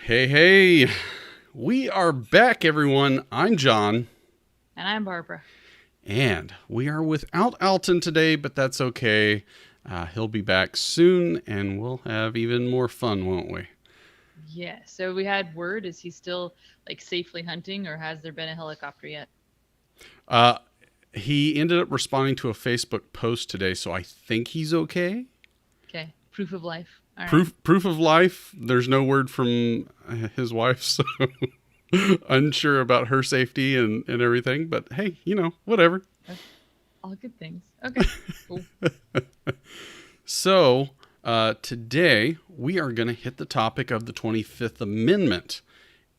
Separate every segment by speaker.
Speaker 1: Hey, hey, we are back, everyone. I'm John,
Speaker 2: And I'm Barbara.
Speaker 1: and we are without Alton today, but that's okay. He'll be back soon, and we'll have even more fun, won't we?
Speaker 2: Yeah. So we had word. Is he still like safely hunting, or has there been a helicopter yet?
Speaker 1: Uh, he ended up responding to a Facebook post today, so I think he's okay.
Speaker 2: Okay. Proof of life. All right.
Speaker 1: Proof of life. There's no word from his wife, so unsure about her safety and everything. But hey, whatever.
Speaker 2: That's all good things. Okay. Cool.
Speaker 1: So, today we are going to hit the topic of the 25th Amendment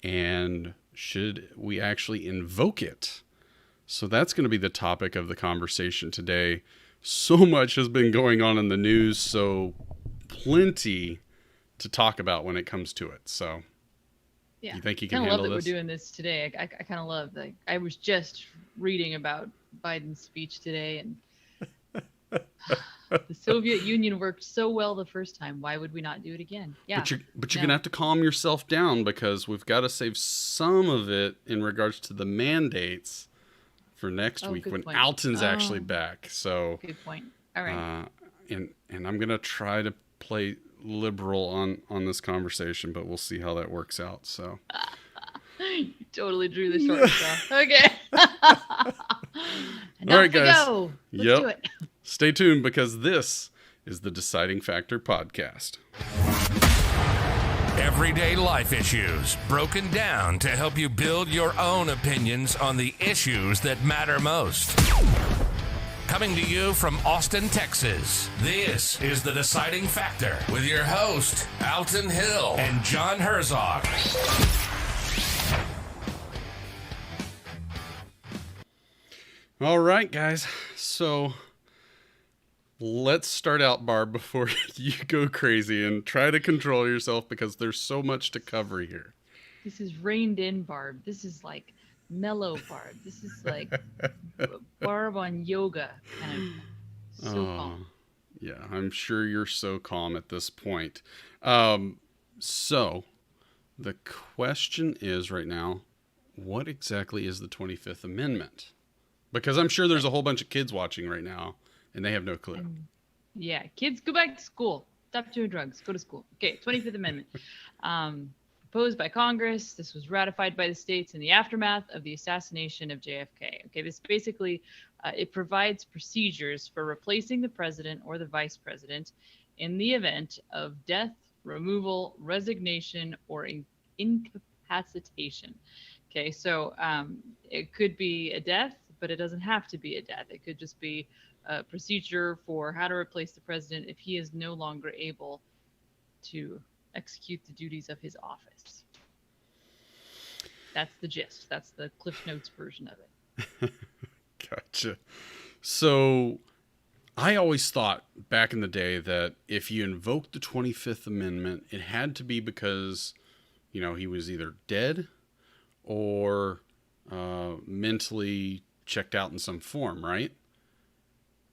Speaker 1: and should we actually invoke it? So, that's going to be the topic of the conversation today. So much has been going on in the news, so plenty to talk about when it comes to it. So,
Speaker 2: Yeah.
Speaker 1: you think you can
Speaker 2: Kind of love
Speaker 1: handle
Speaker 2: that we're
Speaker 1: this?
Speaker 2: doing this today. I kind of love that. I was just reading about Biden's speech today, and the Soviet Union worked so well the first time. Why would we not do it again? Yeah.
Speaker 1: But you're gonna
Speaker 2: No.
Speaker 1: have to calm yourself down because we've got to save some of it in regards to the mandates for next
Speaker 2: Oh,
Speaker 1: week
Speaker 2: good
Speaker 1: when
Speaker 2: point.
Speaker 1: Alton's actually
Speaker 2: Oh,
Speaker 1: back. So,
Speaker 2: good point. All right.
Speaker 1: uh, and I'm gonna try to play liberal on this conversation, but we'll see how that works out. So,
Speaker 2: You totally drew the short straw. Okay. And
Speaker 1: all right,
Speaker 2: off we
Speaker 1: guys.
Speaker 2: go. Let's do
Speaker 1: Yep.
Speaker 2: it.
Speaker 1: Stay tuned because this is the Deciding Factor podcast.
Speaker 3: Everyday life issues broken down to help you build your own opinions on the issues that matter most. Coming to you from Austin, Texas, this is The Deciding Factor with your host, Alton Hill and John Herzog.
Speaker 1: All right, guys. So let's start out, Barb, before you go crazy and try to control yourself because there's so much to cover here.
Speaker 2: This is reined in Barb. This is like mellow Barb. This is like Barb on yoga. Kind of so
Speaker 1: Oh,
Speaker 2: calm.
Speaker 1: yeah, I'm sure you're so calm at this point. So the question is right now, what exactly is the 25th Amendment? Because I'm sure there's a whole bunch of kids watching right now and they have no clue.
Speaker 2: Yeah, kids, go back to school. Stop doing drugs. Go to school. Okay, 25th Amendment. Proposed by Congress. This was ratified by the states in the aftermath of the assassination of JFK. Okay, this basically it provides procedures for replacing the president or the vice president in the event of death, removal, resignation, or incapacitation. Okay, so it could be a death, but it doesn't have to be a death. It could just be a procedure for how to replace the president if he is no longer able to execute the duties of his office. That's the gist. That's the Cliff Notes version of it.
Speaker 1: Gotcha. So I always thought back in the day that if you invoked the 25th Amendment, it had to be because, he was either dead or mentally checked out in some form, right?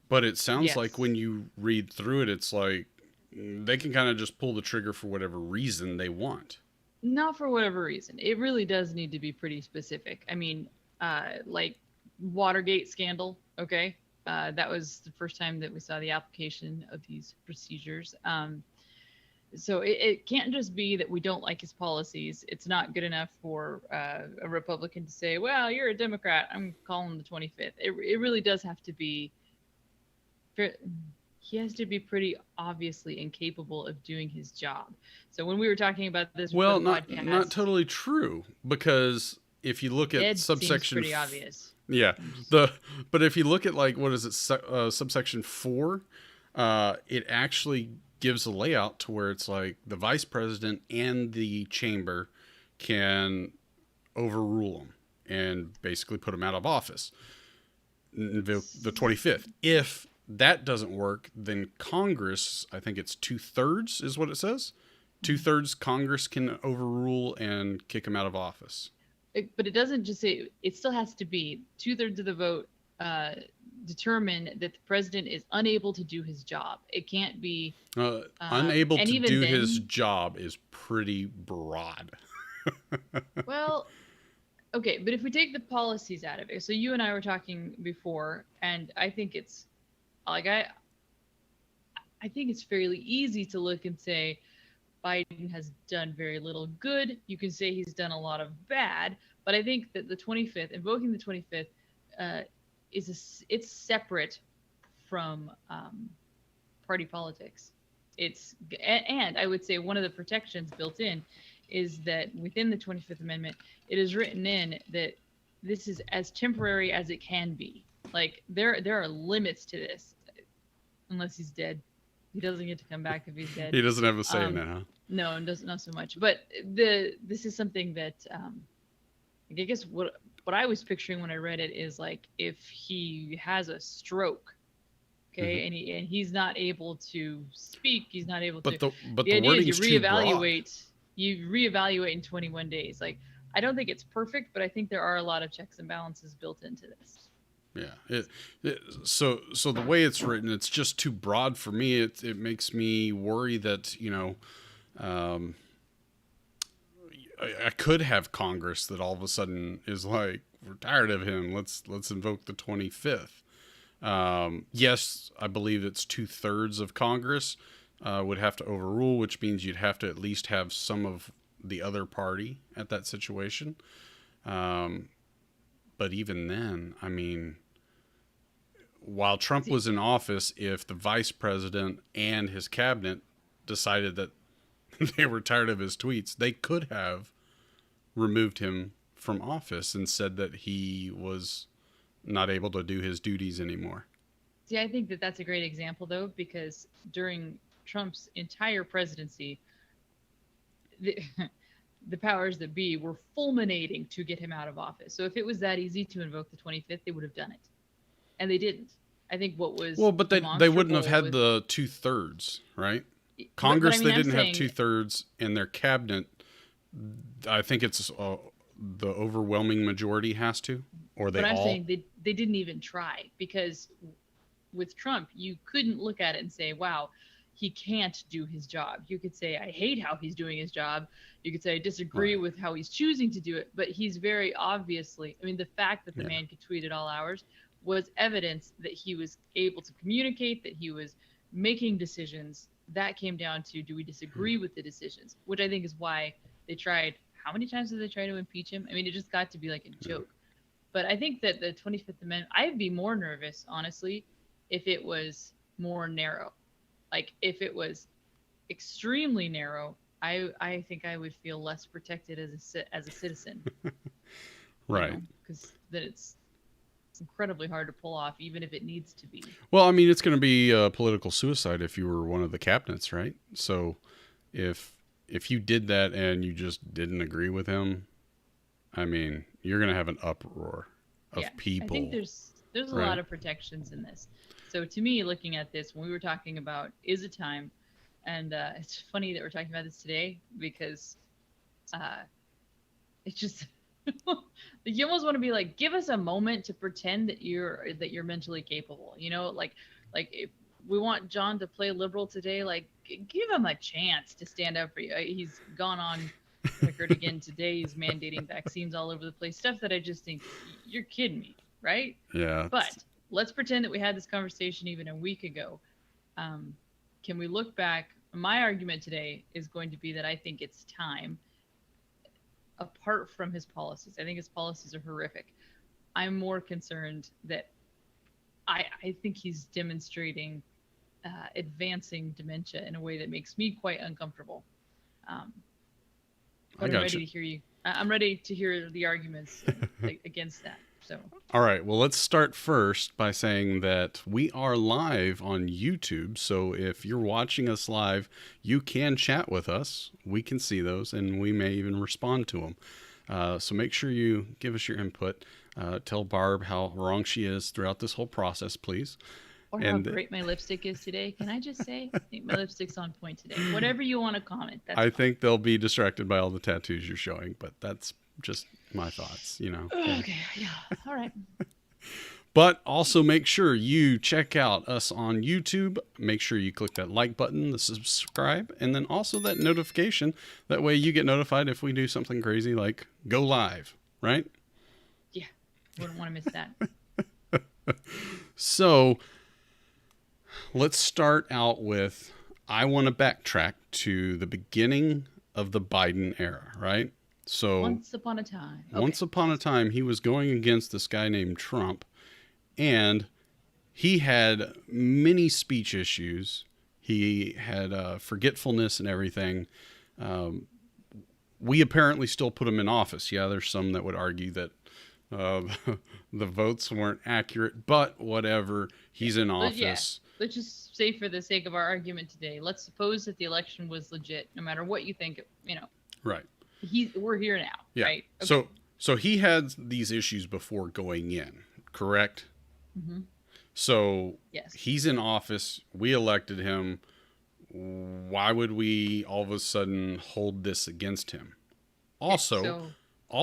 Speaker 1: But it sounds like
Speaker 2: Yes.
Speaker 1: when you read through it, it's like they can kind of just pull the trigger for whatever reason they want.
Speaker 2: Not for whatever reason. It really does need to be pretty specific. I mean, like Watergate scandal. Okay. That was the first time that we saw the application of these procedures. So it can't just be that we don't like his policies. It's not good enough for a Republican to say, well, you're a Democrat. I'm calling the 25th. It really does have to be, he has to be pretty obviously incapable of doing his job. So when we were talking about this before
Speaker 1: Well,
Speaker 2: the
Speaker 1: not
Speaker 2: podcast,
Speaker 1: totally true because if you look at
Speaker 2: dead seems
Speaker 1: subsection
Speaker 2: pretty obvious.
Speaker 1: yeah,
Speaker 2: I'm just,
Speaker 1: but if you look at like what is it subsection 4, it actually gives a layout to where it's like the vice president and the chamber can overrule them and basically put them out of office. The 25th. If that doesn't work, then Congress, I think it's 2/3 is what it says. 2/3 Congress can overrule and kick him out of office.
Speaker 2: but it doesn't just say, it still has to be 2/3 of the vote, determine that the president is unable to do his job. It can't be
Speaker 1: Unable
Speaker 2: and
Speaker 1: to
Speaker 2: even
Speaker 1: do
Speaker 2: then-
Speaker 1: his job is pretty broad.
Speaker 2: well, okay, but if we take the policies out of it, so you and I were talking before, and I think it's like I think it's fairly easy to look and say Biden has done very little good. You can say he's done a lot of bad, but I think that the 25th, invoking the 25th, it's separate from party politics. And I would say one of the protections built in is that within the 25th Amendment, it is written in that this is as temporary as it can be. Like there are limits to this, unless he's dead. He doesn't get to come back if he's dead.
Speaker 1: He doesn't have a say in that, huh?
Speaker 2: No, and doesn't know so much. But this is something that I guess what I was picturing when I read it is like if he has a stroke, okay, and he's not able to speak, he's not able
Speaker 1: But
Speaker 2: to.
Speaker 1: the
Speaker 2: idea is
Speaker 1: wording's too broad.
Speaker 2: You reevaluate in 21 days. Like I don't think it's perfect, but I think there are a lot of checks and balances built into this.
Speaker 1: Yeah. So the way it's written, it's just too broad for me. It makes me worry that, I could have Congress that all of a sudden is like, we're tired of him. Let's invoke the 25th. Yes, I believe it's 2/3 of Congress would have to overrule, which means you'd have to at least have some of the other party at that situation. But even then, I mean, while Trump was in office, if the vice president and his cabinet decided that they were tired of his tweets, they could have removed him from office and said that he was not able to do his duties anymore.
Speaker 2: See, I think that that's a great example, though, because during Trump's entire presidency, the powers that be were fulminating to get him out of office. So if it was that easy to invoke the 25th, they would have done it. And they didn't. I think what was
Speaker 1: but they wouldn't have had
Speaker 2: was,
Speaker 1: the 2/3, right? Congress,
Speaker 2: but I mean,
Speaker 1: they didn't
Speaker 2: I'm
Speaker 1: have
Speaker 2: saying-
Speaker 1: 2/3, and their cabinet, I think it's the overwhelming majority has to, or they
Speaker 2: But I'm
Speaker 1: all.
Speaker 2: saying they didn't even try, because with Trump, you couldn't look at it and say, wow, he can't do his job. You could say, I hate how he's doing his job. You could say, I disagree with how he's choosing to do it. But he's very obviously, I mean, the fact that the man could tweet at all hours was evidence that he was able to communicate, that he was making decisions. That came down to, do we disagree with the decisions? Which I think is why they tried. How many times did they try to impeach him? I mean, it just got to be like a joke. But I think that the 25th Amendment, I'd be more nervous, honestly, if it was more narrow. Like if it was extremely narrow, I think I would feel less protected as a citizen.
Speaker 1: Right.
Speaker 2: Because then it's incredibly hard to pull off, even if it needs to be.
Speaker 1: Well, I mean, it's going to be political suicide if you were one of the cabinets, right? So if you did that and you just didn't agree with him, I mean, you're going to have an uproar of people.
Speaker 2: I think there's a lot of protections in this. So to me, looking at this, when we were talking about is it time, and it's funny that we're talking about this today because it's just you almost want to be like, give us a moment to pretend that you're mentally capable. Like if we want John to play liberal today, like give him a chance to stand up for you. He's gone on record again today. He's mandating vaccines all over the place. Stuff that I just think, you're kidding me, right?
Speaker 1: Yeah.
Speaker 2: But let's pretend that we had this conversation even a week ago. Can we look back? My argument today is going to be that I think it's time, apart from his policies. I think his policies are horrific. I'm more concerned that I think he's demonstrating advancing dementia in a way that makes me quite uncomfortable. But I'm ready to hear you. I'm ready to hear the arguments against that. So.
Speaker 1: All right. Well, let's start first by saying that we are live on YouTube. So if you're watching us live, you can chat with us. We can see those, and we may even respond to them. So make sure you give us your input. Tell Barb how wrong she is throughout this whole process, please.
Speaker 2: Or how great my lipstick is today. Can I just say? I think my lipstick's on point today. Whatever you want to comment. That's
Speaker 1: I
Speaker 2: fine.
Speaker 1: think they'll be distracted by all the tattoos you're showing, but that's just my thoughts,
Speaker 2: Okay, yeah, all right.
Speaker 1: But also make sure you check out us on YouTube. Make sure you click that like button, the subscribe, and then also that notification. That way you get notified if we do something crazy like go live, right?
Speaker 2: Yeah, wouldn't want to miss that.
Speaker 1: So let's start out with, I want to backtrack to the beginning of the Biden era, right? So
Speaker 2: Once upon a time.
Speaker 1: once upon a time, he was going against this guy named Trump, and he had many speech issues. He had forgetfulness and everything. We apparently still put him in office. Yeah, there's some that would argue that the votes weren't accurate, but whatever. He's in
Speaker 2: But yeah,
Speaker 1: office.
Speaker 2: let's just say for the sake of our argument today, let's suppose that the election was legit, no matter what you think,
Speaker 1: Right.
Speaker 2: we're here now,
Speaker 1: Yeah.
Speaker 2: right? Okay.
Speaker 1: So he had these issues before going in, correct?
Speaker 2: Mm-hmm.
Speaker 1: So
Speaker 2: Yes.
Speaker 1: he's in office. We elected him. Why would we all of a sudden hold this against him? Also,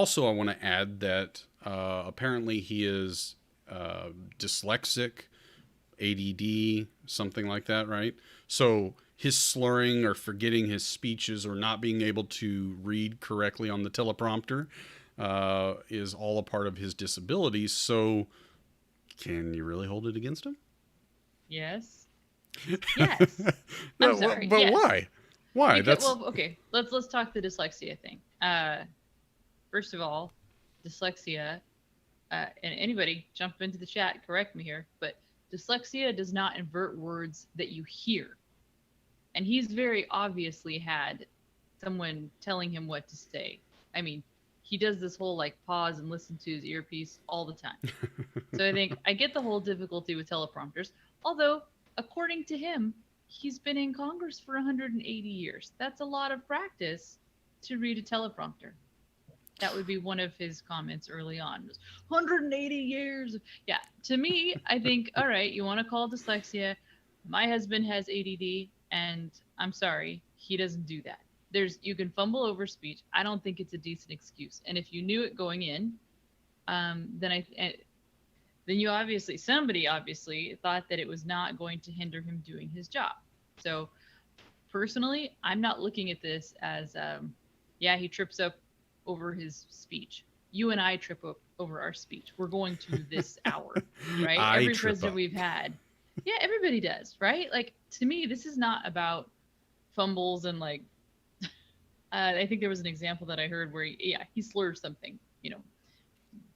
Speaker 2: So,
Speaker 1: I want to add that apparently he is dyslexic, ADD, something like that, right? So his slurring or forgetting his speeches or not being able to read correctly on the teleprompter is all a part of his disability. So can you really hold it against him?
Speaker 2: yes. Yes. I'm sorry.
Speaker 1: But
Speaker 2: yes.
Speaker 1: why? Why?
Speaker 2: Well, okay. Let's talk the dyslexia thing. First of all, dyslexia, and anybody jump into the chat, correct me here, but dyslexia does not invert words that you hear. And he's very obviously had someone telling him what to say. I mean, he does this whole like pause and listen to his earpiece all the time. So I think I get the whole difficulty with teleprompters. Although, according to him, he's been in Congress for 180 years. That's a lot of practice to read a teleprompter. That would be one of his comments early on. 180 years. Yeah. To me, I think, all right, you want to call it dyslexia. My husband has ADD, and I'm sorry, he doesn't do that. You can fumble over speech. I don't think it's a decent excuse. And if you knew it going in, then somebody obviously thought that it was not going to hinder him doing his job. So personally, I'm not looking at this as, he trips up over his speech. You and I trip up over our speech. We're going to this hour, right? Every president we've had. Yeah, everybody does, right? Like, to me, this is not about fumbles and like, I think there was an example that I heard where he slurred something,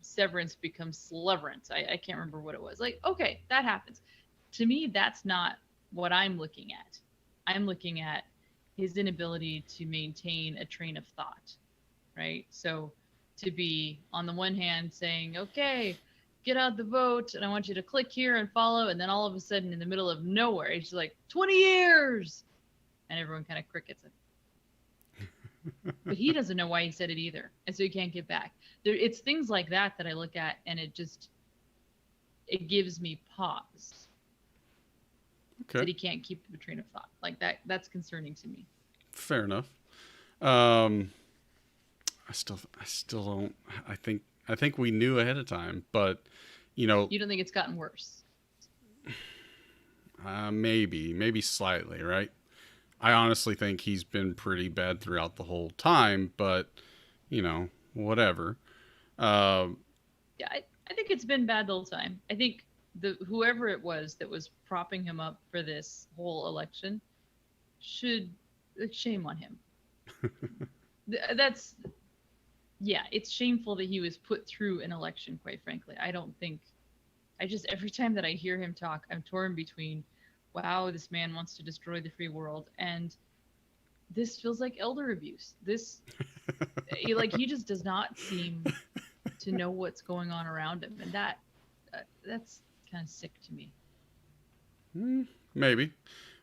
Speaker 2: severance becomes sleverance. I can't remember what it was. Like, okay, that happens. To me, that's not what I'm looking at. I'm looking at his inability to maintain a train of thought, right? So to be on the one hand saying, okay, get out the vote and I want you to click here and follow, and then all of a sudden in the middle of nowhere, he's just like 20 years, and everyone kind of crickets it. But he doesn't know why he said it either, and so he can't get back. It's things like that I look at, and it gives me pause.
Speaker 1: Okay.
Speaker 2: That he can't keep a train of thought like that. That's concerning to me.
Speaker 1: Fair enough. I still don't. I think we knew ahead of time, but
Speaker 2: You don't think it's gotten worse?
Speaker 1: maybe slightly, right? I honestly think he's been pretty bad throughout the whole time, but whatever.
Speaker 2: Yeah, I think it's been bad the whole time. I think whoever it was that was propping him up for this whole election should shame on him. It's shameful that he was put through an election, quite frankly. Every time that I hear him talk, I'm torn between, wow, this man wants to destroy the free world, and this feels like elder abuse. He just does not seem to know what's going on around him, and that's kind of sick to me.
Speaker 1: Maybe.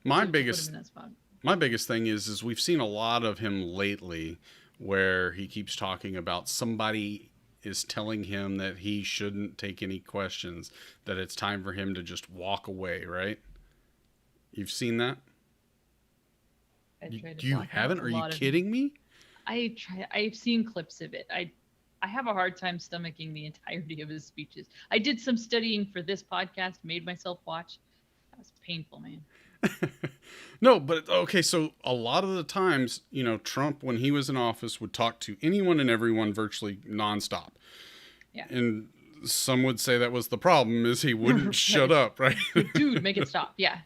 Speaker 1: My
Speaker 2: Put
Speaker 1: biggest
Speaker 2: him in that spot.
Speaker 1: My biggest thing is we've seen a lot of him lately where he keeps talking about somebody is telling him that he shouldn't take any questions, that it's time for him to just walk away, right? You've seen that?
Speaker 2: I tried to
Speaker 1: You
Speaker 2: block out
Speaker 1: haven't?
Speaker 2: a
Speaker 1: Are you
Speaker 2: lot of-
Speaker 1: kidding me?
Speaker 2: I've seen clips of it. I have a hard time stomaching the entirety of his speeches. I did some studying for this podcast, made myself watch. That was painful, man.
Speaker 1: No, but okay, so a lot of the times, Trump, when he was in office, would talk to anyone and everyone virtually nonstop.
Speaker 2: Yeah.
Speaker 1: And some would say that was the problem, is he wouldn't
Speaker 2: Right.
Speaker 1: shut up, right?
Speaker 2: Dude, make it stop. Yeah.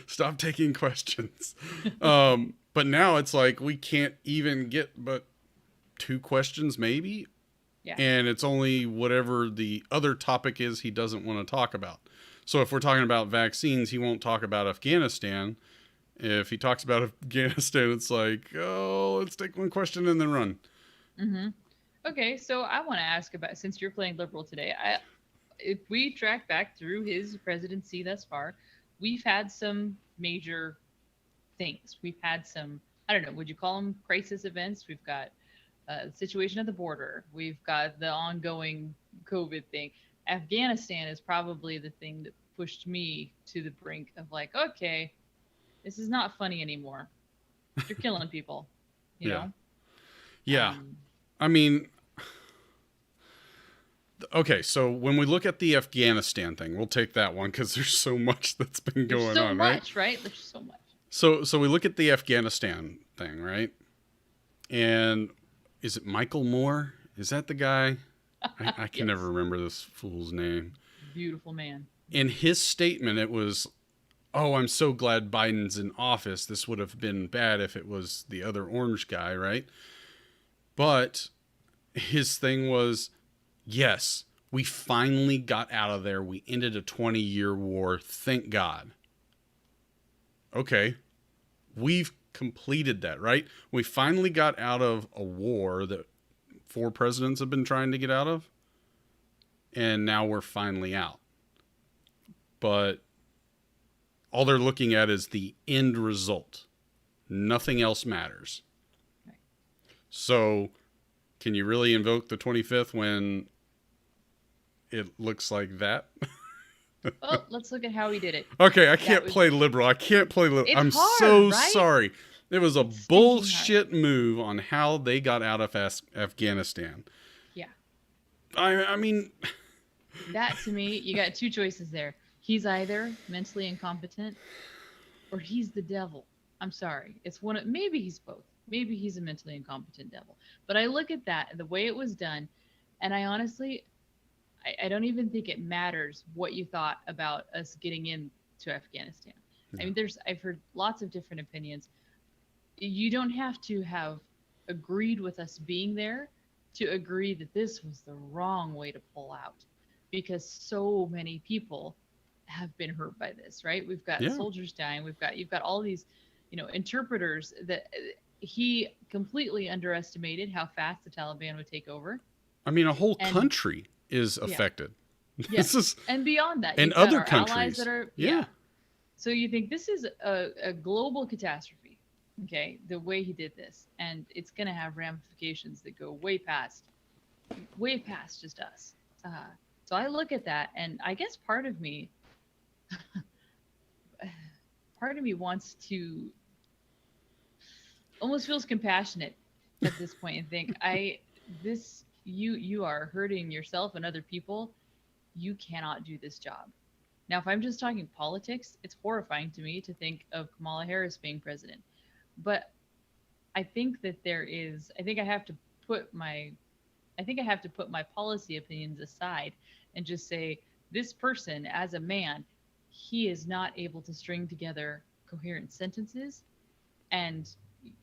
Speaker 1: Stop taking questions. But now it's like we can't even get but 2 questions maybe.
Speaker 2: Yeah.
Speaker 1: And it's only whatever the other topic is he doesn't want to talk about. So if we're talking about vaccines, he won't talk about Afghanistan. If he talks about Afghanistan, it's like, oh, let's take one question and then run.
Speaker 2: Mm-hmm. Okay, so I want to ask about, since you're playing liberal today, if we track back through his presidency thus far, we've had some major things. We've had some, I don't know, would you call them crisis events? We've got the situation at the border. We've got the ongoing COVID thing. Afghanistan is probably the thing that pushed me to the brink of like, okay, this is not funny anymore. You're killing people, you know?
Speaker 1: Yeah. I mean, okay, so when we look at the Afghanistan thing, we'll take that one because there's so much that's been going on, right?
Speaker 2: There's so much, right? There's so much.
Speaker 1: So we look at the Afghanistan thing, right? And is it Michael Moore? Is that the guy? I can
Speaker 2: Yes.
Speaker 1: never remember this fool's name.
Speaker 2: Beautiful man.
Speaker 1: In his statement, it was, oh, I'm so glad Biden's in office. This would have been bad if it was the other orange guy, right? But his thing was, yes, we finally got out of there. We ended a 20-year war. Thank God. Okay. We've completed that, right? We finally got out of a war that 4 presidents have been trying to get out of. And now we're finally out. But all they're looking at is the end result. Nothing else matters.
Speaker 2: Right.
Speaker 1: So, can you really invoke the 25th when it looks like that?
Speaker 2: Well, let's look at how he did it.
Speaker 1: Okay, I can't play liberal. I can't play liberal.
Speaker 2: It's
Speaker 1: I'm
Speaker 2: hard,
Speaker 1: so
Speaker 2: right?
Speaker 1: sorry. It was a
Speaker 2: It's stinking
Speaker 1: bullshit move on how they got out of Afghanistan.
Speaker 2: Yeah.
Speaker 1: I mean,
Speaker 2: That to me, you got 2 choices there. He's either mentally incompetent or he's the devil. I'm sorry. It's one of, maybe he's both. Maybe he's a mentally incompetent devil. But I look at that, the way it was done, and I honestly, I don't even think it matters what you thought about us getting into Afghanistan. I mean, I've heard lots of different opinions. You don't have to have agreed with us being there to agree that this was the wrong way to pull out, because so many people have been hurt by this, right? We've got soldiers dying. You've got all these, interpreters that he completely underestimated how fast the Taliban would take over.
Speaker 1: a whole country is affected.
Speaker 2: Yes.
Speaker 1: This is,
Speaker 2: and beyond that,
Speaker 1: and
Speaker 2: you've got
Speaker 1: other
Speaker 2: our
Speaker 1: countries.
Speaker 2: allies that are,
Speaker 1: Yeah.
Speaker 2: So you think this is a global catastrophe, okay, the way he did this, and it's going to have ramifications that go way past just us. So I look at that, and I guess part of me wants to, almost feels compassionate at this point and think, you are hurting yourself and other people. You cannot do this job. Now, if I'm just talking politics, it's horrifying to me to think of Kamala Harris being president. But I think that I think I have to put my policy opinions aside and just say, this person as a man, he is not able to string together coherent sentences, and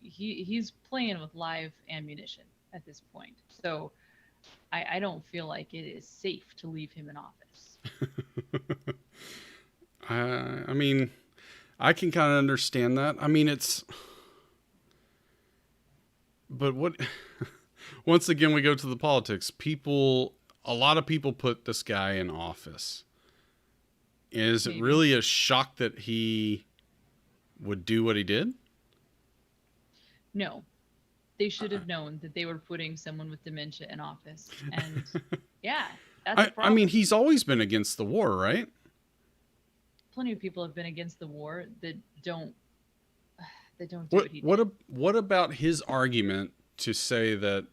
Speaker 2: he's playing with live ammunition at this point. So I don't feel like it is safe to leave him in office.
Speaker 1: I can kind of understand that. But what, once again, we go to the politics. A lot of people put this guy in office. Is it really a shock that he would do what he did?
Speaker 2: No. They should have known that they were putting someone with dementia in office. And yeah, that's a problem.
Speaker 1: He's always been against the war, right?
Speaker 2: Plenty of people have been against the war that don't do what he did.
Speaker 1: What about his argument to say that,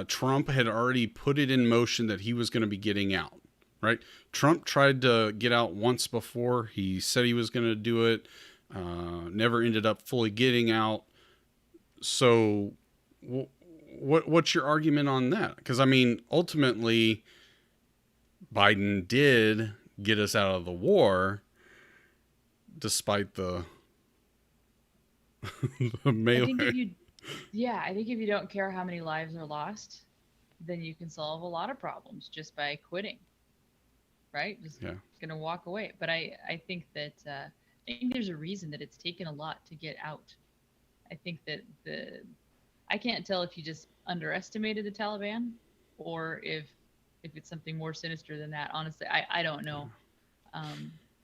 Speaker 1: Trump had already put it in motion that he was going to be getting out, right? Trump tried to get out once before. He said he was going to do it, never ended up fully getting out. So what's your argument on that? Because, I mean, ultimately, Biden did get us out of the war, despite the melee.
Speaker 2: I think if you don't care how many lives are lost, then you can solve a lot of problems just by quitting, right? Just gonna walk away. But I think that I think there's a reason that it's taken a lot to get out. I think that I can't tell if you just underestimated the Taliban or if it's something more sinister than that. Honestly, I don't know.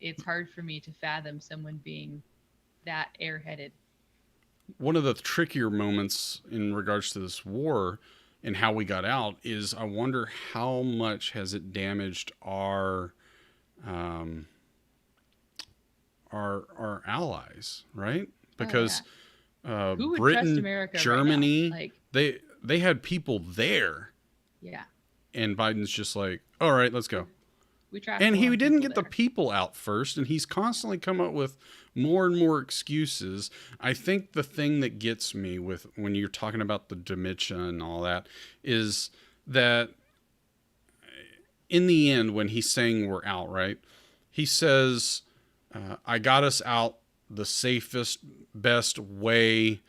Speaker 2: It's hard for me to fathom someone being that airheaded.
Speaker 1: One of the trickier moments in regards to this war and how we got out is I wonder how much has it damaged our allies, right? Because
Speaker 2: who would trust
Speaker 1: Britain,
Speaker 2: America
Speaker 1: Germany,
Speaker 2: right now?
Speaker 1: they had people there.
Speaker 2: Yeah.
Speaker 1: And Biden's just like, all right, let's go.
Speaker 2: And
Speaker 1: he didn't get the people out first, and he's constantly come up with more and more excuses. I think the thing that gets me with when you're talking about the dementia and all that is that in the end, when he's saying we're out, right? He says, I got us out the safest, best way.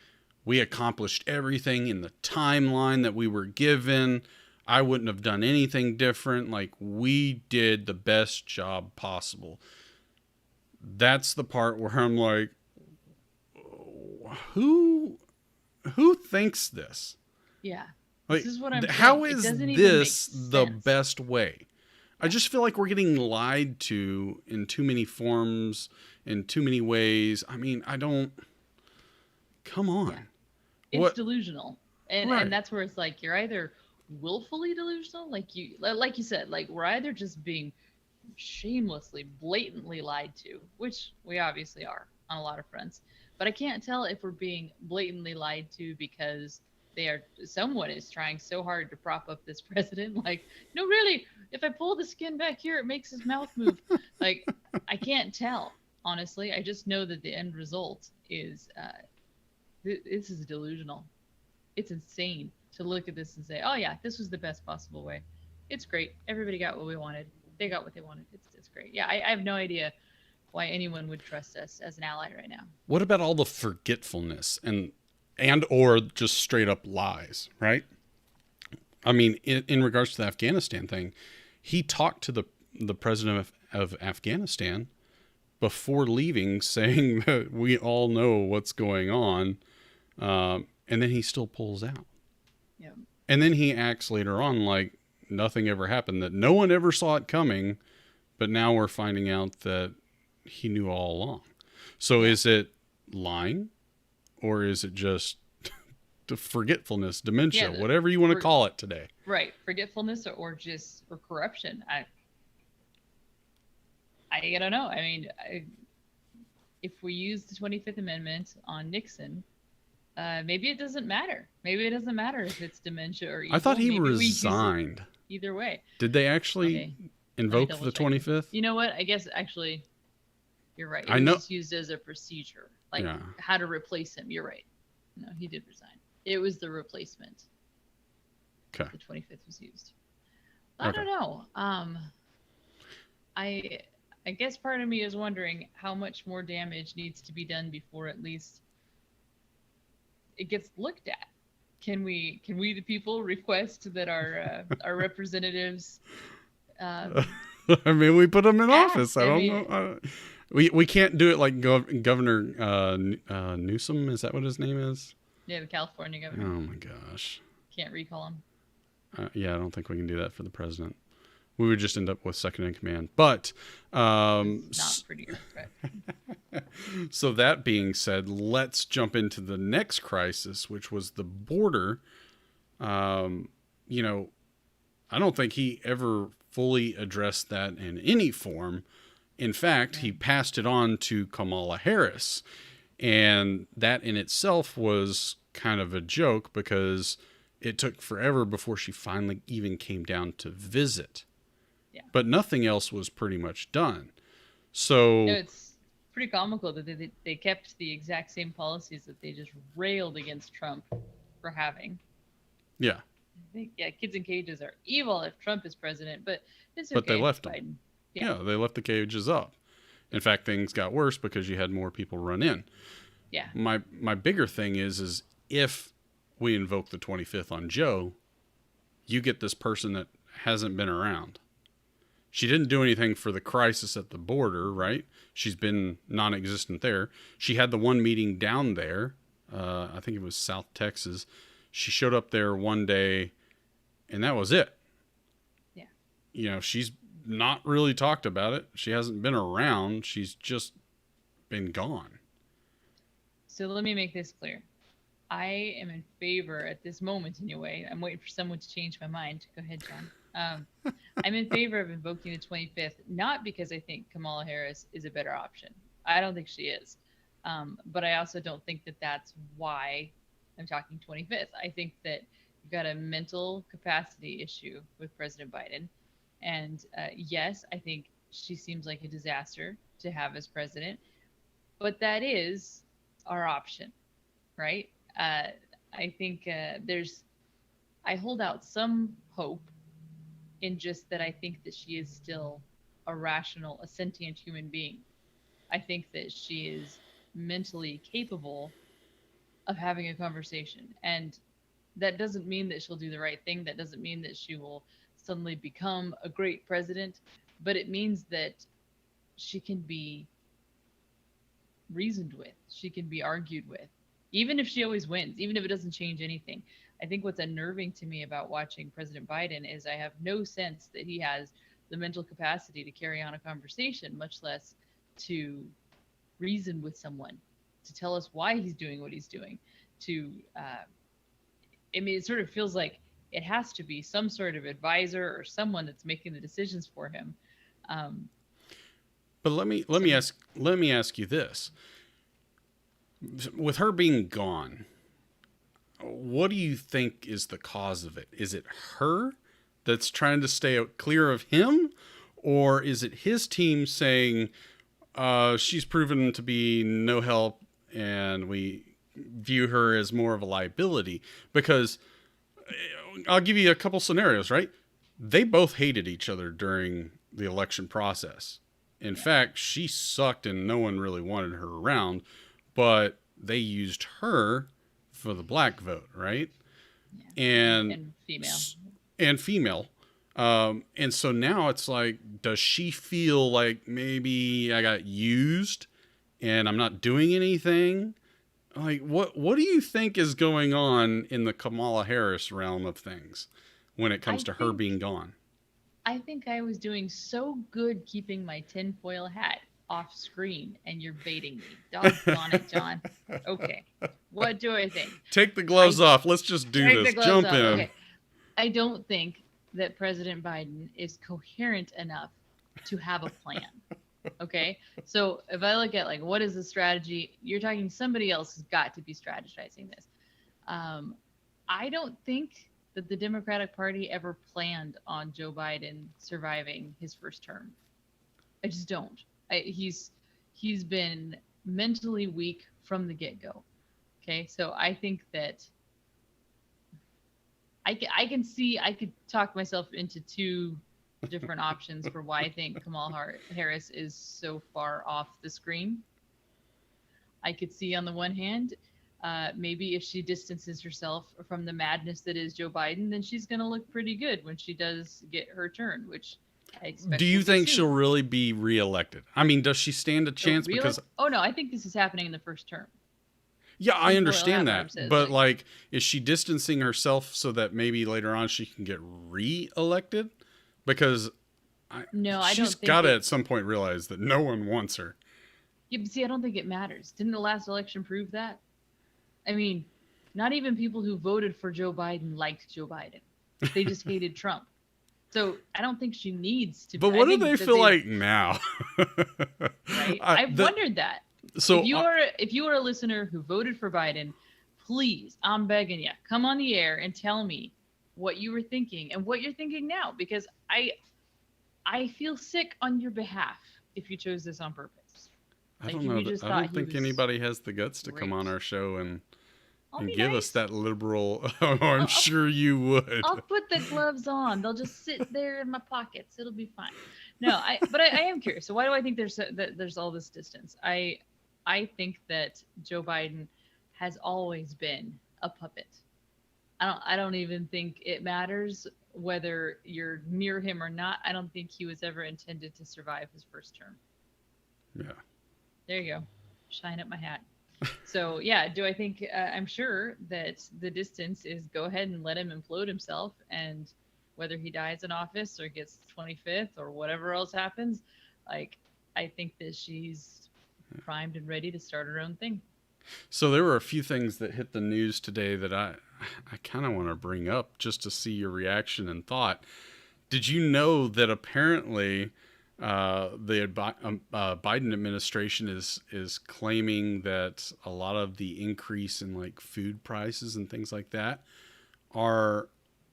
Speaker 1: We accomplished everything in the timeline that we were given. I wouldn't have done anything different. Like, we did the best job possible. That's the part where I'm like, who thinks this?
Speaker 2: Yeah.
Speaker 1: Like,
Speaker 2: this is what I'm
Speaker 1: how
Speaker 2: saying.
Speaker 1: is this the best way? I just feel like we're getting lied to in too many forms, in too many ways. I mean, come on.
Speaker 2: Yeah. It's delusional.
Speaker 1: Right.
Speaker 2: And that's where it's like, you're either willfully delusional, like you said, like we're either just being shamelessly, blatantly lied to, which we obviously are on a lot of fronts, but I can't tell if we're being blatantly lied to because someone is trying so hard to prop up this president, like, no, really, if I pull the skin back here, it makes his mouth move. Like, I can't tell, honestly. I just know that the end result is this is delusional. It's insane to look at this and say, oh yeah, this was the best possible way. It's great. Everybody got what we wanted. They got what they wanted. It's great. Yeah, I have no idea why anyone would trust us as an ally right now.
Speaker 1: What about all the forgetfulness and or just straight up lies, right? I mean, in regards to the Afghanistan thing, he talked to the president of Afghanistan before leaving, saying that we all know what's going on, and then he still pulls out.
Speaker 2: Yeah.
Speaker 1: And then he acts later on like nothing ever happened, that no one ever saw it coming, but now we're finding out that he knew all along. So is it lying, or is it just forgetfulness, dementia, whatever you want to call it today?
Speaker 2: Right. Forgetfulness or corruption. I don't know. I mean, if we use the 25th Amendment on Nixon, maybe it doesn't matter. Maybe it doesn't matter if it's dementia or evil.
Speaker 1: I thought he resigned.
Speaker 2: Either way.
Speaker 1: Did they actually invoke the 25th?
Speaker 2: You know what? I guess actually, you're right.
Speaker 1: I know.
Speaker 2: It was used as a procedure, like how to replace him. You're right. No, he did resign. It was the replacement.
Speaker 1: Okay.
Speaker 2: The 25th was used. I don't know. I guess part of me is wondering how much more damage needs to be done before at least it gets looked at. Can we the people request that our representatives
Speaker 1: I mean, we put them in office. I don't know. We can't do it like Governor Newsom. Is that what his name is?
Speaker 2: Yeah, the California governor.
Speaker 1: Oh my gosh.
Speaker 2: Can't recall him.
Speaker 1: Yeah, I don't think we can do that for the president. We would just end up with second in command. But
Speaker 2: not prettier. But.
Speaker 1: So that being said, let's jump into the next crisis, which was the border. You know, I don't think he ever fully addressed that in any form. In fact, he passed it on to Kamala Harris. And that in itself was kind of a joke because it took forever before she finally even came down to visit.
Speaker 2: Yeah.
Speaker 1: But nothing else was pretty much done. So
Speaker 2: It's pretty comical that they kept the exact same policies that they just railed against Trump for having.
Speaker 1: yeah,
Speaker 2: I think, yeah, kids in cages are evil if Trump is president, but it's okay.
Speaker 1: but they left
Speaker 2: Biden.
Speaker 1: them.
Speaker 2: Yeah.
Speaker 1: Yeah, they left the cages up. In fact, things got worse because you had more people run in.
Speaker 2: Yeah.
Speaker 1: My bigger thing is if we invoke the 25th on Joe, you get this person that hasn't been around. She didn't do anything for the crisis at the border, right? She's been non-existent there. She had the one meeting down there. I think it was South Texas. She showed up there one day, and that was it.
Speaker 2: Yeah.
Speaker 1: You know, she's not really talked about it. She hasn't been around. She's just been gone.
Speaker 2: So let me make this clear. I am in favor at this moment, anyway. I'm waiting for someone to change my mind. Go ahead, John. I'm in favor of invoking the 25th, not because I think Kamala Harris is a better option. I don't think she is. But I also don't think that that's why I'm talking 25th. I think that you've got a mental capacity issue with President Biden. And yes, I think she seems like a disaster to have as president. But that is our option, right? I think I hold out some hope in just that I think that she is still a rational, a sentient human being. I think that she is mentally capable of having a conversation. And that doesn't mean that she'll do the right thing. That doesn't mean that she will suddenly become a great president, but it means that she can be reasoned with. She can be argued with, even if she always wins, even if it doesn't change anything. I think what's unnerving to me about watching President Biden is I have no sense that he has the mental capacity to carry on a conversation, much less to reason with someone, to tell us why he's doing what he's doing. I mean, it sort of feels like it has to be some sort of advisor or someone that's making the decisions for him.
Speaker 1: But let me ask you this: with her being gone, what do you think is the cause of it? Is it her that's trying to stay clear of him, or is it his team saying she's proven to be no help and we view her as more of a liability? Because I'll give you a couple scenarios, right? They both hated each other during the election process. In fact, she sucked and no one really wanted her around, but they used her for the black vote, right?
Speaker 2: Yeah.
Speaker 1: And
Speaker 2: female.
Speaker 1: And so now it's like, does she feel like maybe I got used and I'm not doing anything? Like, what do you think is going on in the Kamala Harris realm of things when it comes to her being gone?
Speaker 2: I think I was doing so good keeping my tinfoil hat off screen, and you're baiting me. Doggone it, John. Okay. What do I think?
Speaker 1: Take the gloves off. Let's just do this. Jump in.
Speaker 2: Okay. I don't think that President Biden is coherent enough to have a plan. Okay. So if I look at like, what is the strategy? You're talking somebody else has got to be strategizing this. I don't think that the Democratic Party ever planned on Joe Biden surviving his first term. I just don't. He's been mentally weak from the get-go. Okay. So I think that I could talk myself into two different options for why I think Kamala Harris is so far off the screen. I could see on the one hand, maybe if she distances herself from the madness that is Joe Biden, then she's going to look pretty good when she does get her turn, which I expect.
Speaker 1: Do you think she'll really be reelected? I mean, does she stand a chance? Because
Speaker 2: no, I think this is happening in the first term.
Speaker 1: Yeah, I understand that. But like, is she distancing herself so that maybe later on she can get re-elected? Because she's got to at some point realize that no one wants her.
Speaker 2: Yeah, but see, I don't think it matters. Didn't the last election prove that? I mean, not even people who voted for Joe Biden liked Joe Biden. They just hated Trump. So I don't think she needs to.
Speaker 1: But what do they feel like now?
Speaker 2: Right? I've wondered that.
Speaker 1: So
Speaker 2: if you are a listener who voted for Biden, please, I'm begging you, come on the air and tell me what you were thinking and what you're thinking now, because I feel sick on your behalf if you chose this on purpose.
Speaker 1: I
Speaker 2: Like,
Speaker 1: don't
Speaker 2: if
Speaker 1: know.
Speaker 2: you just
Speaker 1: I
Speaker 2: thought
Speaker 1: don't
Speaker 2: he
Speaker 1: think
Speaker 2: was
Speaker 1: anybody has the guts to come on
Speaker 2: great.
Speaker 1: our show and
Speaker 2: I'll be
Speaker 1: give us
Speaker 2: nice.
Speaker 1: that liberal. Oh, I'm sure you would.
Speaker 2: I'll put the gloves on. They'll just sit there in my pockets. It'll be fine. No, but I am curious. So why do I think there's all this distance? I think that Joe Biden has always been a puppet. I don't even think it matters whether you're near him or not. I don't think he was ever intended to survive his first term.
Speaker 1: Yeah.
Speaker 2: There you go. Shine up my hat. So yeah, do I think I'm sure that the distance is go ahead and let him implode himself, and whether he dies in office or gets 25th or whatever else happens, like, I think that she's primed and ready to start her own thing.
Speaker 1: So there were a few things that hit the news today that I kind of want to bring up just to see your reaction and thought. Did you know that apparently the Biden administration is claiming that a lot of the increase in like food prices and things like that are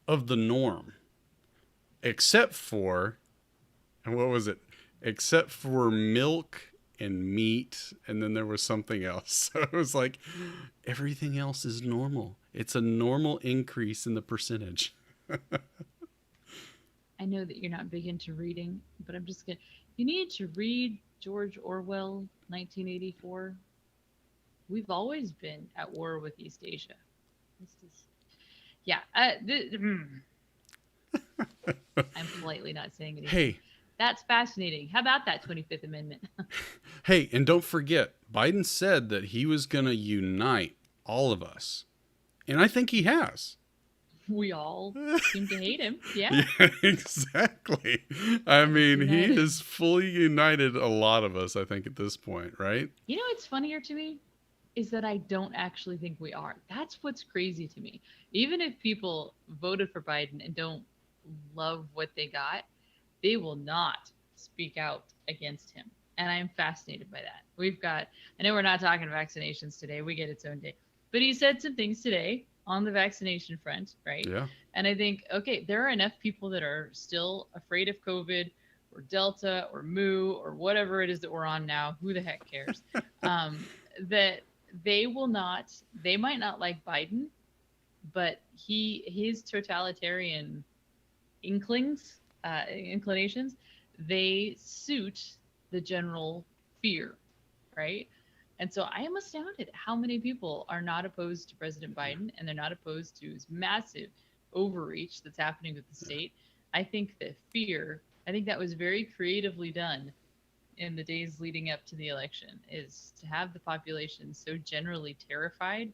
Speaker 1: of the norm, except for, and what was it? Except for milk and meat, and then there was something else. So it was like everything else is normal. It's a normal increase in the percentage.
Speaker 2: I know that you're not big into reading, but I'm just gonna. You need to read George Orwell, 1984. We've always been at war with East Asia. This is, yeah. I'm politely not saying anything.
Speaker 1: Hey,
Speaker 2: That's fascinating. How about that 25th Amendment?
Speaker 1: hey, and don't forget, Biden said that he was going to unite all of us. And I think he has.
Speaker 2: We all seem to hate him. Yeah.
Speaker 1: Yeah, exactly. I mean, he
Speaker 2: United.
Speaker 1: has fully united a lot of us, I think, at this point, right?
Speaker 2: You know what's funnier to me is that I don't actually think we are. That's what's crazy to me. Even if people voted for Biden and don't love what they got, they will not speak out against him. And I'm fascinated by that. We've got, I know we're not talking vaccinations today, we get its own day, but he said some things today on the vaccination front, right?
Speaker 1: Yeah.
Speaker 2: And I think, okay, there are enough people that are still afraid of COVID or Delta or Mu or whatever it is that we're on now. Who the heck cares? That they might not like Biden, but his totalitarian inclinations, they suit the general fear, right? And so I am astounded at how many people are not opposed to President Biden, and they're not opposed to his massive overreach that's happening with the state. I think that was very creatively done in the days leading up to the election, is to have the population so generally terrified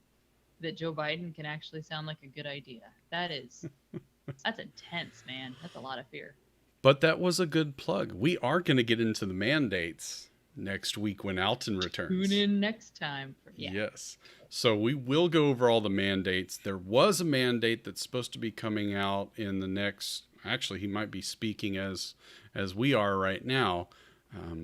Speaker 2: that Joe Biden can actually sound like a good idea. That's intense, man. That's a lot of fear.
Speaker 1: But that was a good plug. We are going to get into the mandates next week when Alton returns.
Speaker 2: Tune in next time.
Speaker 1: Yes. So we will go over all the mandates. There was a mandate that's supposed to be coming out in the next, actually he might be speaking as we are right now.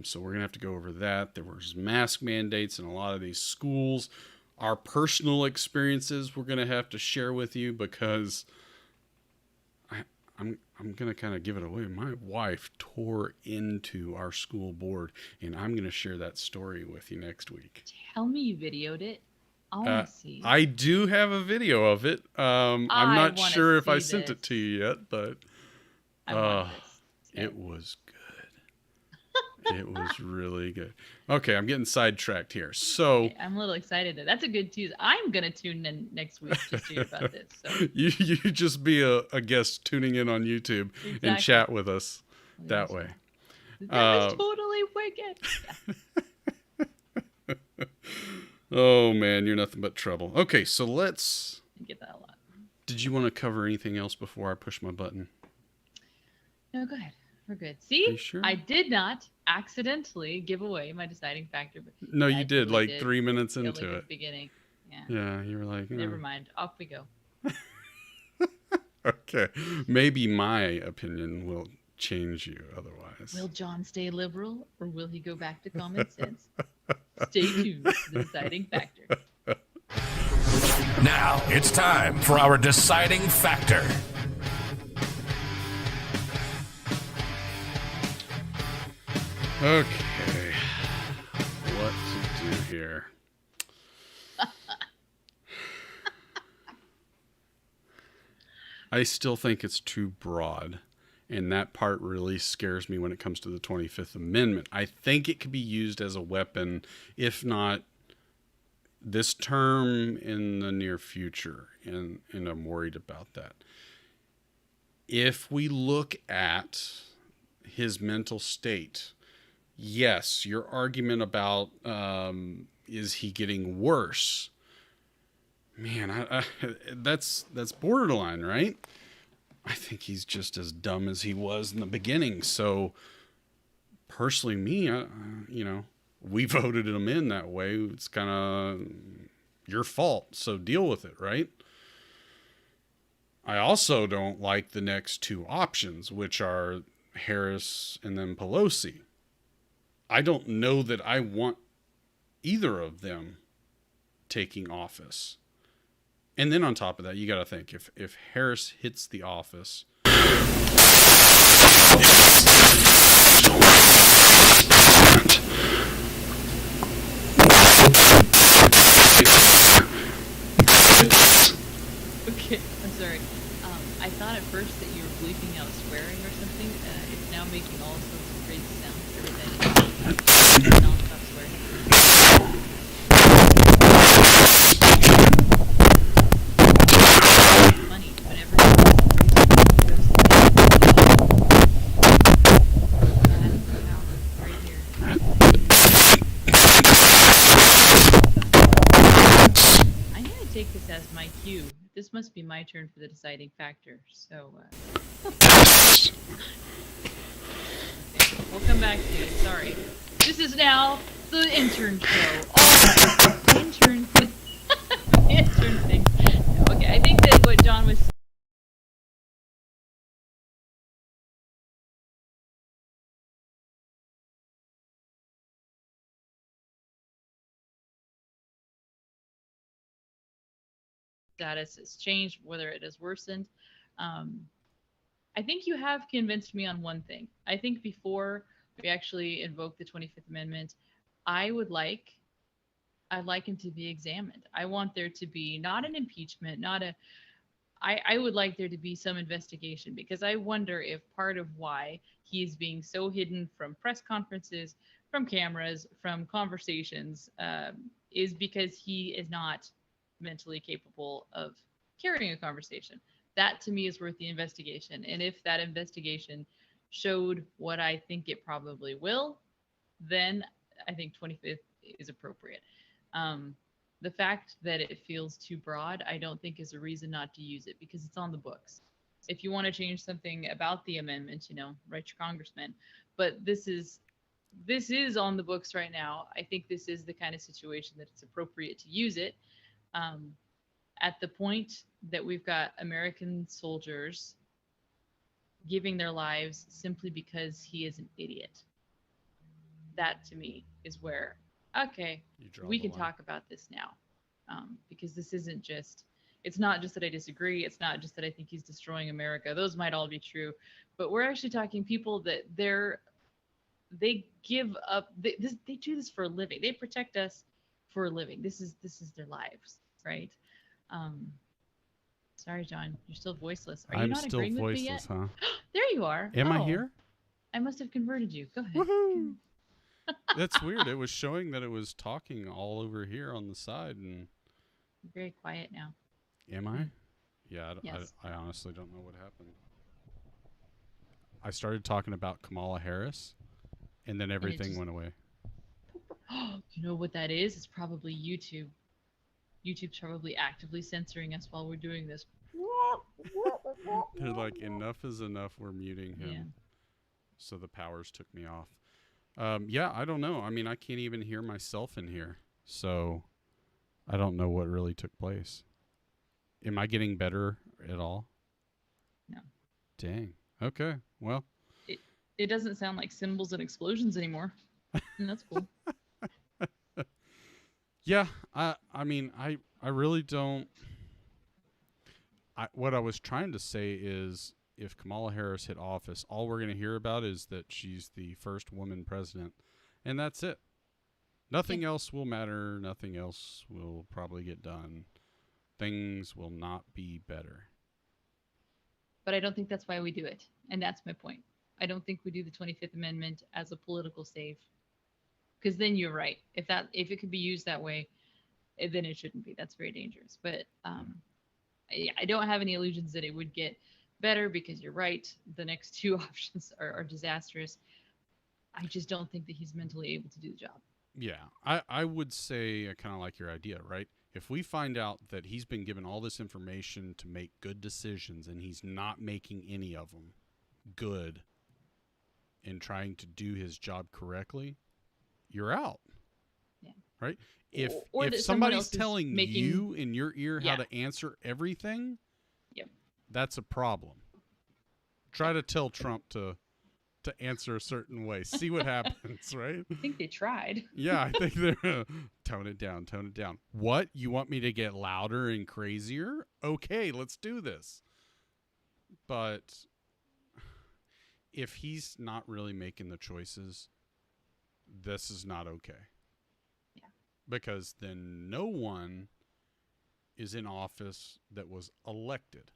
Speaker 1: So we're going to have to go over that. There was mask mandates in a lot of these schools. Our personal experiences we're going to have to share with you, because I'm going to kind of give it away. My wife tore into our school board, and I'm going to share that story with you next week.
Speaker 2: Tell me you videoed it. I want to see.
Speaker 1: I do have a video of it. I'm not sure if I sent it to you yet, but it was good. It was really good. Okay, I'm getting sidetracked here. So
Speaker 2: Okay, I'm a little excited. That's a good tease. I'm going to tune in next week to hear about this. So.
Speaker 1: you just be a guest tuning in on YouTube and chat with us that way.
Speaker 2: That was totally wicked.
Speaker 1: Oh man, you're nothing but trouble. Okay, so let's
Speaker 2: Get that a lot.
Speaker 1: Did you want to cover anything else before I push my button?
Speaker 2: No, go ahead. We're good. See,
Speaker 1: you sure?
Speaker 2: I did not accidentally give away my deciding factor. But
Speaker 1: No,
Speaker 2: I
Speaker 1: you did,
Speaker 2: totally
Speaker 1: like 3 minutes
Speaker 2: Like
Speaker 1: into
Speaker 2: at
Speaker 1: it.
Speaker 2: the beginning. Yeah.
Speaker 1: Yeah, you were like,
Speaker 2: Never mind. Off we go.
Speaker 1: Okay, maybe my opinion will change you otherwise.
Speaker 2: Will John stay liberal, or will he go back to common sense? Stay tuned to the deciding factor.
Speaker 3: Now it's time for our deciding factor.
Speaker 1: Okay, what to do here? I still think it's too broad, and that part really scares me when it comes to the 25th Amendment. I think it could be used as a weapon, if not this term, in the near future, and I'm worried about that. If we look at his mental state, yes, your argument about is he getting worse? Man, that's borderline, right? I think he's just as dumb as he was in the beginning. So, personally, we voted him in that way. It's kind of your fault, so deal with it, right? I also don't like the next two options, which are Harris and then Pelosi. I don't know that I want either of them taking office. And then on top of that, you got to think, if Harris hits the office,
Speaker 2: Okay, I'm sorry. I thought at first that you were bleeping out swearing or something. It's now making all sorts of crazy sounds every time. Now stop swearing. Funny, whenever right here. I'm gonna take this as my cue. This must be my turn for the deciding factor. So, okay, we'll come back to you. Sorry. This is now the intern show. Oh, intern intern thing. Okay, I think that what John was status has changed, whether it has worsened. I think you have convinced me on one thing. I think before we actually invoke the 25th Amendment, I'd like him to be examined. I want there to be not an impeachment, I would like there to be some investigation, because I wonder if part of why he's being so hidden from press conferences, from cameras, from conversations, is because he is not mentally capable of carrying a conversation. That to me is worth the investigation. And if that investigation showed what I think it probably will, then I think 25th is appropriate. The fact that it feels too broad, I don't think is a reason not to use it, because it's on the books. If you want to change something about the amendment, write your congressman. But this is on the books right now. I think this is the kind of situation that it's appropriate to use it. At the point that we've got American soldiers giving their lives simply because he is an idiot. That to me is where, okay, we can talk about this now. Because this isn't just, it's not just that I disagree. It's not just that I think he's destroying America. Those might all be true. But we're actually talking people that they give up, they do this for a living. They protect us for a living. This is their lives, right? Sorry, John, you're still voiceless. Are you not agreeing with me yet?
Speaker 1: Huh?
Speaker 2: There you are.
Speaker 1: Am I here?
Speaker 2: I must have converted you. Go ahead.
Speaker 1: Woohoo! That's weird. It was showing that it was talking all over here on the side, and
Speaker 2: You're very quiet now.
Speaker 1: am I? Yeah,
Speaker 2: Yes.
Speaker 1: I honestly don't know what happened. I started talking about Kamala Harris, and then everything went away.
Speaker 2: You know what that is? It's probably YouTube. YouTube's probably actively censoring us while we're doing this.
Speaker 1: They're like, enough is enough. We're muting him.
Speaker 2: Yeah.
Speaker 1: So the powers took me off. Yeah, I don't know. I mean, I can't even hear myself in here. So I don't know what really took place. Am I getting better at all?
Speaker 2: No.
Speaker 1: Dang. Okay. Well.
Speaker 2: It doesn't sound like cymbals and explosions anymore. And that's cool.
Speaker 1: Yeah. I mean, I really don't. what I was trying to say is, if Kamala Harris hit office, all we're going to hear about is that she's the first woman president, and that's it. Nothing else will matter. Nothing else will probably get done. Things will not be better.
Speaker 2: But I don't think that's why we do it. And that's my point. I don't think we do the 25th Amendment as a political save. Because then you're right. If it could be used that way, then it shouldn't be. That's very dangerous. But I don't have any illusions that it would get better, because you're right. The next two options are disastrous. I just don't think that he's mentally able to do the job.
Speaker 1: Yeah, I would say I kind of like your idea, right? If we find out that he's been given all this information to make good decisions and he's not making any of them good and trying to do his job correctly, you're out.
Speaker 2: Yeah.
Speaker 1: Right? If
Speaker 2: Or that someone
Speaker 1: somebody's
Speaker 2: else is
Speaker 1: telling
Speaker 2: making-
Speaker 1: you in your ear how
Speaker 2: Yeah.
Speaker 1: to answer everything,
Speaker 2: Yep.
Speaker 1: that's a problem. Try to tell Trump to answer a certain way. See what happens, right?
Speaker 2: I think they tried.
Speaker 1: Yeah, I think they're tone it down, tone it down. What? You want me to get louder and crazier? Okay, let's do this. But if he's not really making the choices, this is not okay.
Speaker 2: Yeah.
Speaker 1: Because then no one is in office that was elected.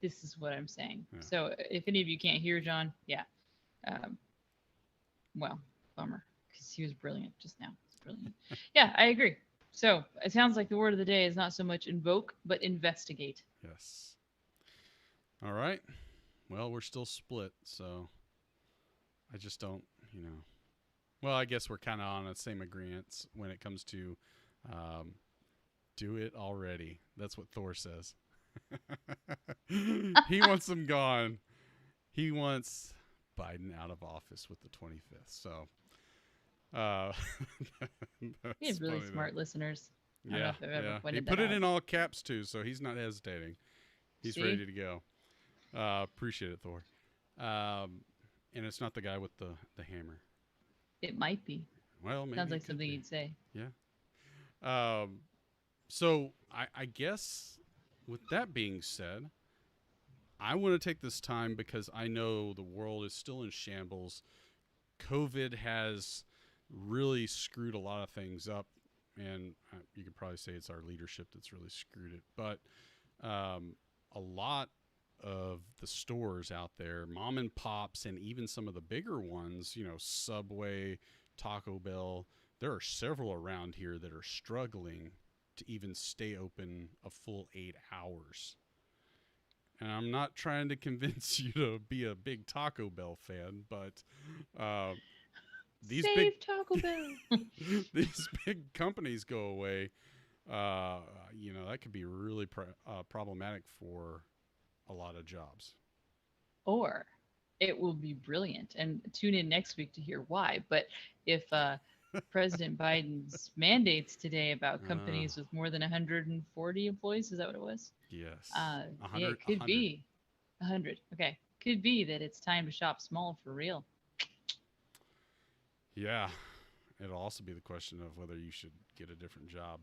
Speaker 2: This is what I'm saying.
Speaker 1: Yeah.
Speaker 2: So if any of you can't hear John, yeah. Well, bummer, because he was brilliant just now. It's brilliant. Yeah, I agree. So it sounds like the word of the day is not so much invoke, but investigate.
Speaker 1: Yes. All right. Well, we're still split, so I just don't, Well, I guess we're kind of on the same agreement when it comes to do it already. That's what Thor says. He wants them gone. He wants Biden out of office with the 25th. So,
Speaker 2: We have really
Speaker 1: funny,
Speaker 2: smart listeners. I don't know
Speaker 1: Yeah,
Speaker 2: if I've ever
Speaker 1: yeah. He
Speaker 2: pointed
Speaker 1: put
Speaker 2: that
Speaker 1: it
Speaker 2: out.
Speaker 1: in all caps too, so he's not hesitating. He's
Speaker 2: See?
Speaker 1: ready to go. Appreciate it, Thor. And it's not the guy with the hammer.
Speaker 2: It might be.
Speaker 1: Well, maybe
Speaker 2: Sounds
Speaker 1: it
Speaker 2: like
Speaker 1: could
Speaker 2: something
Speaker 1: be.
Speaker 2: you'd say.
Speaker 1: Yeah. So I guess with that being said, I want to take this time because I know the world is still in shambles. COVID has really screwed a lot of things up, and you could probably say it's our leadership that's really screwed it. But a lot of the stores out there, mom and pops, and even some of the bigger ones, Subway, Taco Bell, there are several around here that are struggling to even stay open a full 8 hours. And I'm not trying to convince you to be a big Taco Bell fan, but these
Speaker 2: Save Taco Bell.
Speaker 1: these big companies go away, that could be really problematic for a lot of jobs.
Speaker 2: Or it will be brilliant. And tune in next week to hear why. But if President Biden's mandates today about companies with more than 140 employees, is that what it was?
Speaker 1: Yes.
Speaker 2: Yeah, it could be 100. Okay. Could be that it's time to shop small for real.
Speaker 1: Yeah. It'll also be the question of whether you should get a different job.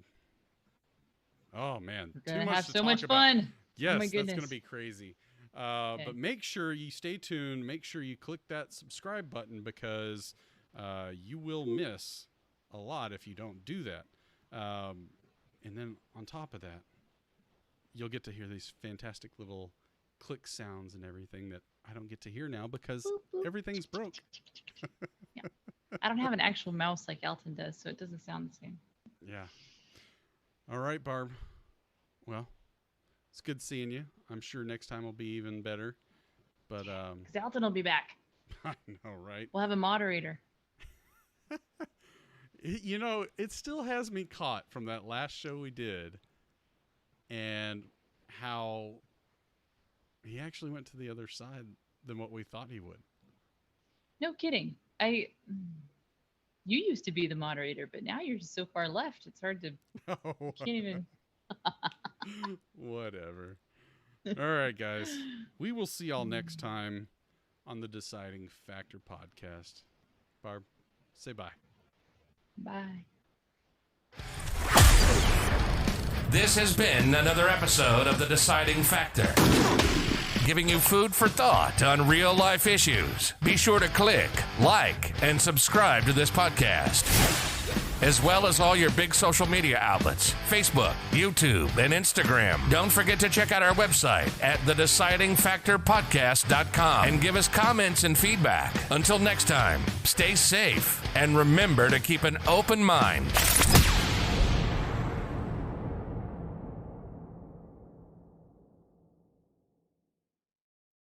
Speaker 1: Oh, man.
Speaker 2: We're
Speaker 1: Too
Speaker 2: going to
Speaker 1: much
Speaker 2: have
Speaker 1: to
Speaker 2: so
Speaker 1: talk
Speaker 2: much
Speaker 1: about.
Speaker 2: fun.
Speaker 1: Yes,
Speaker 2: oh my
Speaker 1: that's
Speaker 2: goodness.
Speaker 1: going to be crazy.
Speaker 2: Okay.
Speaker 1: But make sure you stay tuned. Make sure you click that subscribe button because you will miss a lot if you don't do that. And then on top of that, you'll get to hear these fantastic little click sounds and everything that I don't get to hear now because
Speaker 2: Boop, boop.
Speaker 1: everything's broke.
Speaker 2: Yeah. I don't have an actual mouse like Elton does, so it doesn't sound the same.
Speaker 1: Yeah. All right, Barb. Well, it's good seeing you. I'm sure next time will be even better. But
Speaker 2: Because Elton will be back.
Speaker 1: I know, right?
Speaker 2: We'll have a moderator.
Speaker 1: It still has me caught from that last show we did and how he actually went to the other side than what we thought he would.
Speaker 2: No kidding. You used to be the moderator, but now you're just so far left. It's hard to, can't even.
Speaker 1: Whatever. All right, guys. We will see y'all next time on the Deciding Factor podcast. Barb, say bye.
Speaker 2: Bye.
Speaker 3: This has been another episode of The Deciding Factor, giving you food for thought on real life issues. Be sure to click, like, and subscribe to this podcast, as well as all your big social media outlets, Facebook, YouTube, and Instagram. Don't forget to check out our website at thedecidingfactorpodcast.com and give us comments and feedback. Until next time, stay safe and remember to keep an open mind.